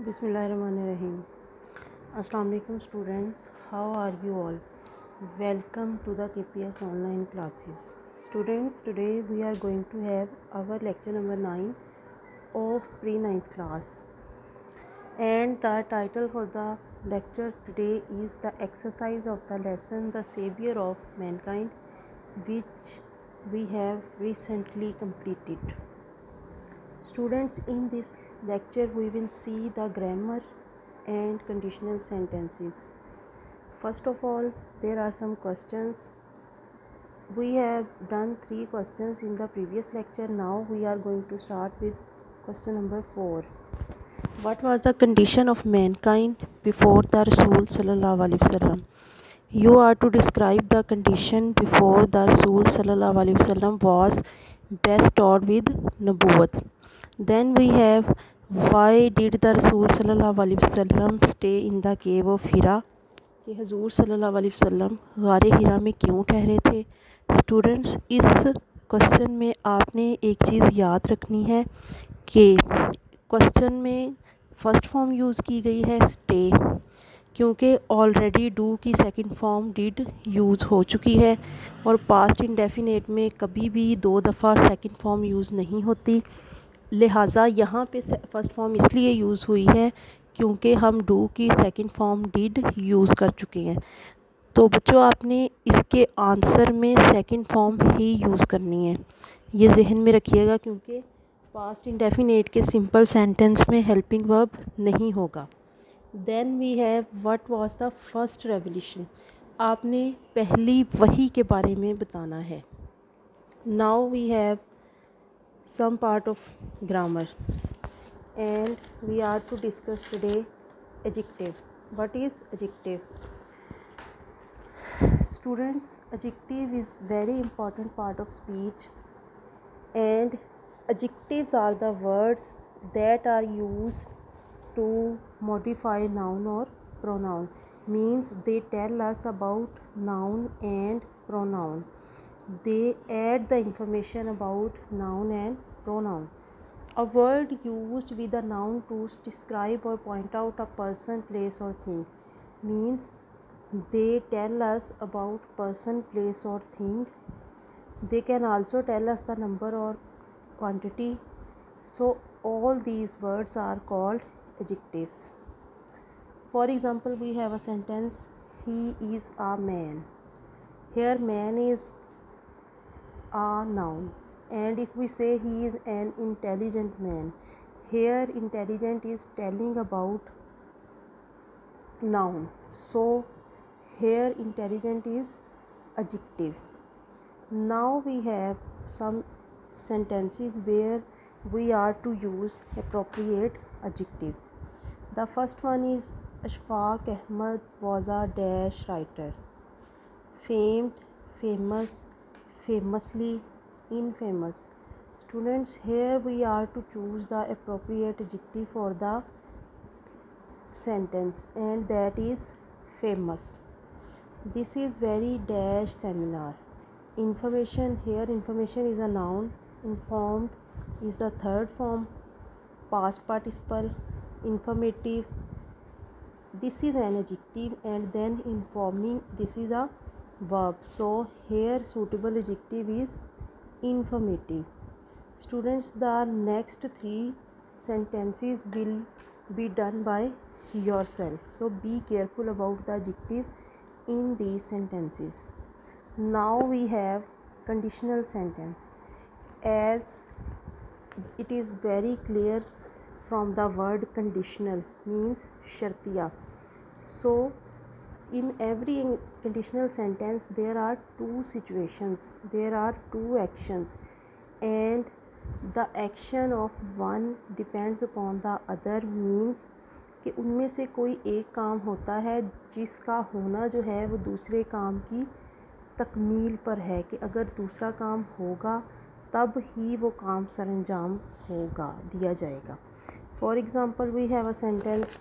Bismillahirrahmanirrahim. Assalamu alaikum students. How are you all? Welcome to the KPS online classes. Students, today we are going to have our lecture number 9 of pre-9th class. And the title for the lecture today is the exercise of the lesson The Savior of Mankind, which we have recently completed. Students, in this lecture we will see the grammar and conditional sentences. First of all, there are some questions. We have done 3 questions in the previous lecture. Now we are going to start with question number 4. What was the condition of mankind before the Rasul sallallahu alaihi wasallam? You are to describe the condition before the Rasul sallallahu alaihi wasallam was bestowed with Nabuwat. Then we have, why did the Rasul sallallahu alaihi wasallam stay in the cave of Hira? कि हजूर सल्लल्लाहु अलैहि वसल्लम गारे हिरा में क्यों ठहरे थे? Students, इस क्वेश्चन में आपने एक चीज़ याद रखनी है कि क्वेश्चन में फ़र्स्ट फॉर्म यूज़ की गई है स्टे, क्योंकि ऑलरेडी डू की सेकंड फॉर्म डिड यूज़ हो चुकी है और पास्ट इंडेफिनेट में कभी भी 2 दफ़ा सेकंड फॉर्म यूज़ नहीं होती। लिहाजा यहाँ पे फ़र्स्ट फॉर्म इसलिए यूज़ हुई है क्योंकि हम डू की सेकंड फॉर्म डिड यूज़ कर चुके हैं। तो बच्चों, आपने इसके आंसर में सेकंड फॉर्म ही यूज़ करनी है, ये जहन में रखिएगा, क्योंकि पास्ट इंडेफिनेट के सिंपल सेंटेंस में हेल्पिंग वर्ब नहीं होगा। Then we have, what was the first revolution? आपने पहली वही के बारे में बताना है। Now we have some part of grammar, and we are to discuss today adjective. What is adjective? Students, adjective is very important part of speech, and adjectives are the words that are used to modify noun or pronoun. Means they tell us about noun and pronoun. They add the information about noun and pronoun. A word used with a noun to describe or point out a person, place or thing. Means they tell us about person, place or thing. They can also tell us the number or quantity. So all these words are called adjectives. For example, we have a sentence, he is a man. Here man is a noun, and if we say he is an intelligent man, here intelligent is telling about noun, so here intelligent is adjective. Now we have some sentences where we are to use appropriate adjective. The first one is, Ashfaq Ahmad was a dash writer. Famed, famous, famously, infamous. Students, here we are to choose the appropriate adjective for the sentence, and that is famous. This is very dash seminar. Information, here information is a noun, informed is the third form, past participle, informative, this is an adjective, and then informing, this is a verb. So here suitable adjective is informative. Students, the next 3 sentences will be done by yourself, so be careful about the adjective in these sentences. Now we have conditional sentence. As it is very clear from the word conditional, means shartiya. So in every conditional sentence there are 2 situations, there are 2 actions, and the action of one depends upon the other. Means कि उनमें से कोई एक काम होता है जिसका होना जो है वो दूसरे काम की तकमील पर है, कि अगर दूसरा काम होगा तब ही वो काम सरंजाम होगा, दिया जाएगा. For example, we have a sentence,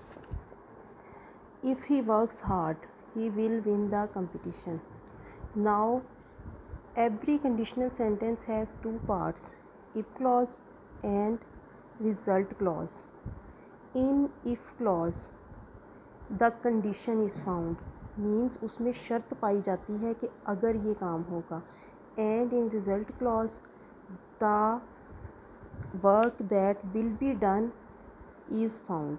if he works hard he will win the competition. Now every conditional sentence has 2 parts, if clause and result clause. In if clause the condition is found, means उसमें शर्त पाई जाती है कि अगर ये काम होगा। And in result clause the work that will be done is found.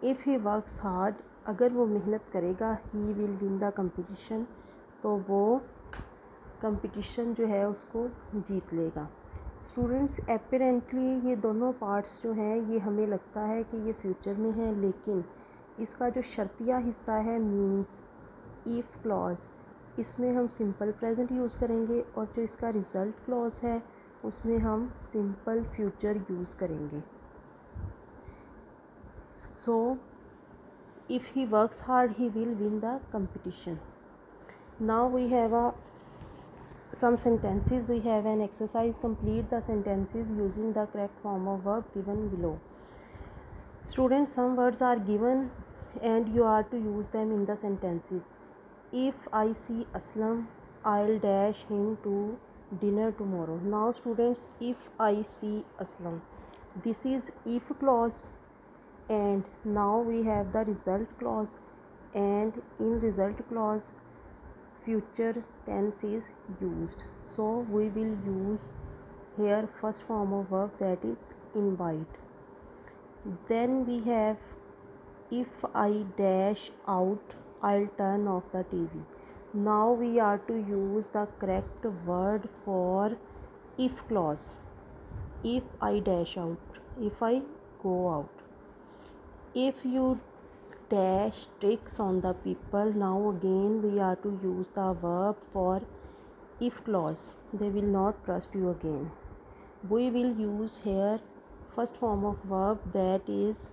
If he works hard, अगर वो मेहनत करेगा, he will win the competition, तो वो कंपटीशन जो है उसको जीत लेगा। स्टूडेंट्स, एपरेंटली ये दोनों पार्ट्स जो हैं ये हमें लगता है कि ये फ्यूचर में है, लेकिन इसका जो शर्तिया हिस्सा है मीन्स इफ़ क्लॉज, इसमें हम सिंपल प्रेजेंट यूज़ करेंगे, और जो इसका रिज़ल्ट क्लॉज है उसमें हम सिंपल फ्यूचर यूज़ करेंगे। So if he works hard he will win the competition. Now we have some sentences. We have an exercise. Complete the sentences using the correct form of verb given below. Students, some words are given and you are to use them in the sentences. If I see Aslam, I'll dash him to dinner tomorrow. Now students, if I see Aslam, this is if clause, and now we have the result clause, and in result clause future tense is used. So we will use here first form of verb, that is invite. Then we have if I dash out, I'll turn off the TV. Now we are to use the correct word for if clause. If I dash out, if I go out. If you dash tricks on the people, now again we are to use the verb for if clause. They will not trust you again. We will use here first form of verb, that is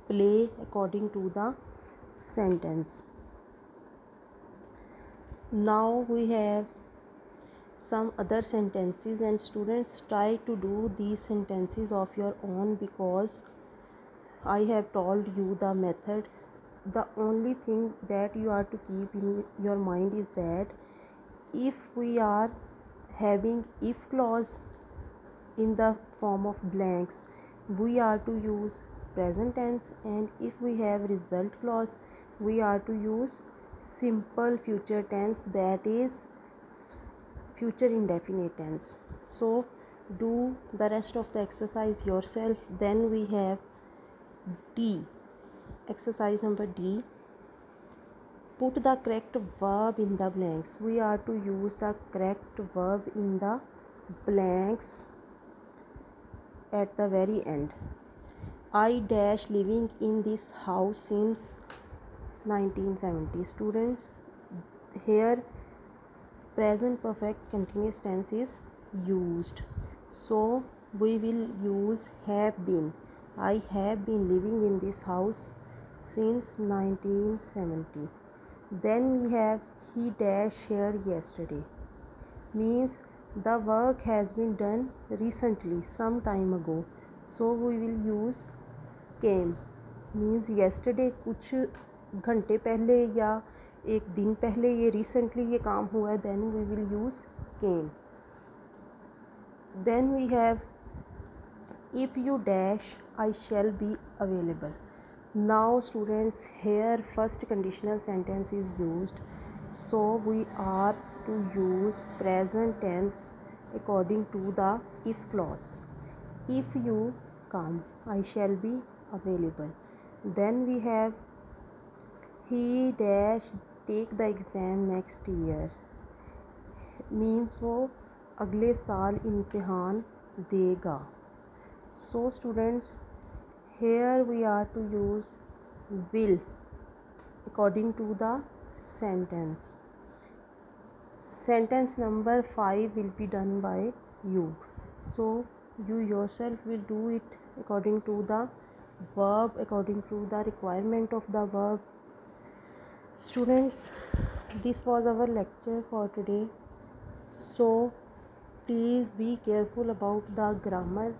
play according to the sentence. Now we have some other sentences, and students, try to do these sentences of your own, because I have told you the method. The only thing that you are to keep in your mind is that if we are having if clause in the form of blanks, we are to use present tense, and if we have result clause, we are to use simple future tense, that is future indefinite tense. So do the rest of the exercise yourself. Then we have D. Exercise number D. Put the correct verb in the blanks. We are to use the correct verb in the blanks at the very end. I dash living in this house since 1970. Students, here present perfect continuous tense is used. So we will use have been. I have been living in this house since 1970. Then we have he dashed here yesterday, means the work has been done recently, some time ago. So we will use came, means yesterday कुछ घंटे पहले या एक दिन पहले ये recently ये काम हुआ है, then we will use came. Then we have if you dash, I shall be available. Now students, here first conditional sentence is used, so we are to use present tense according to the if clause. If you come, I shall be available. Then we have he dash take the exam next year, means वो अगले साल इम्तिहान देगा. So students, here we are to use will according to the sentence. Sentence number 5 will be done by you, so you yourself will do it according to the verb, according to the requirement of the verb. Students, this was our lecture for today, so please be careful about the grammar.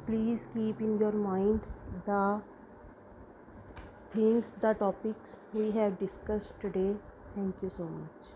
Please keep in your mind the things, the topics we have discussed today. Thank you so much.